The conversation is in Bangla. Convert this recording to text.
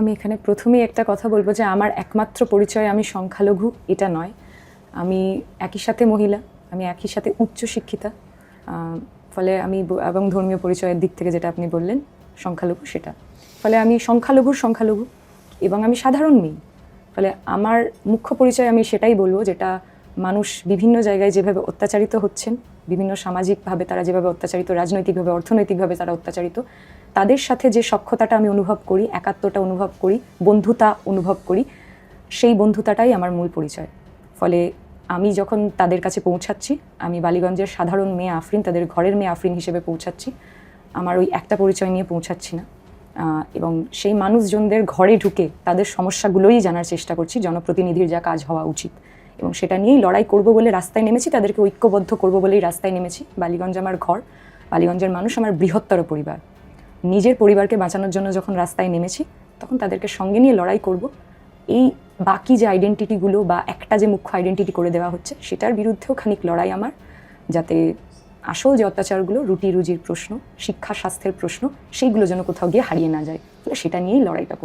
আমি এখানে প্রথমেই একটা কথা বলবো যে আমার একমাত্র পরিচয় আমি সংখ্যালঘু এটা নয়। আমি একই সাথে মহিলা, আমি একই সাথে উচ্চশিক্ষিতা, ফলে আমি এবং ধর্মীয় পরিচয়ের দিক থেকে যেটা আপনি বললেন সংখ্যালঘু, সেটা ফলে আমি সংখ্যালঘু এবং আমি সাধারণ মেয়ে। ফলে আমার মুখ্য পরিচয় আমি সেটাই বলবো, যেটা মানুষ বিভিন্ন জায়গায় যেভাবে অত্যাচারিত হচ্ছেন, বিভিন্ন সামাজিকভাবে তারা যেভাবে অত্যাচারিত, রাজনৈতিকভাবে অর্থনৈতিকভাবে তারা অত্যাচারিত, তাদের সাথে যে সখ্যতাটা আমি অনুভব করি, একাত্মটা অনুভব করি, বন্ধুতা অনুভব করি, সেই বন্ধুতাটাই আমার মূল পরিচয়। ফলে আমি যখন তাদের কাছে পৌঁছাচ্ছি, আমি বালিগঞ্জের সাধারণ মেয়ে আফরিন, তাদের ঘরের মেয়ে আফরিন হিসেবে পৌঁছাচ্ছি। আমার ওই একটা পরিচয় নিয়ে পৌঁছাচ্ছি না, এবং সেই মানুষজনদের ঘরে ঢুকে তাদের সমস্যাগুলোই জানার চেষ্টা করছি, জনপ্রতিনিধির যা কাজ হওয়া উচিত, এবং সেটা নিয়েই লড়াই করব বলে রাস্তায় নেমেছি, তাদেরকে ঐক্যবদ্ধ করব বলেই রাস্তায় নেমেছি। বালিগঞ্জ আমার ঘর, বালিগঞ্জের মানুষ আমার বৃহত্তর পরিবার। নিজের পরিবারকে বাঁচানোর জন্য যখন রাস্তায় নেমেছি, তখন তাদেরকে সঙ্গে নিয়ে লড়াই করব। এই বাকি যে আইডেন্টিটিগুলো বা একটা যে মুখ্য আইডেন্টিটি করে দেওয়া হচ্ছে, সেটার বিরুদ্ধেও খানিক লড়াই আমার, যাতে আসল যে অত্যাচারগুলো, রুটি রুজির প্রশ্ন, শিক্ষা স্বাস্থ্যের প্রশ্ন, সেইগুলো যেন কোথাও গিয়ে হারিয়ে না যায়। সেটা নিয়েই লড়াইটা করব।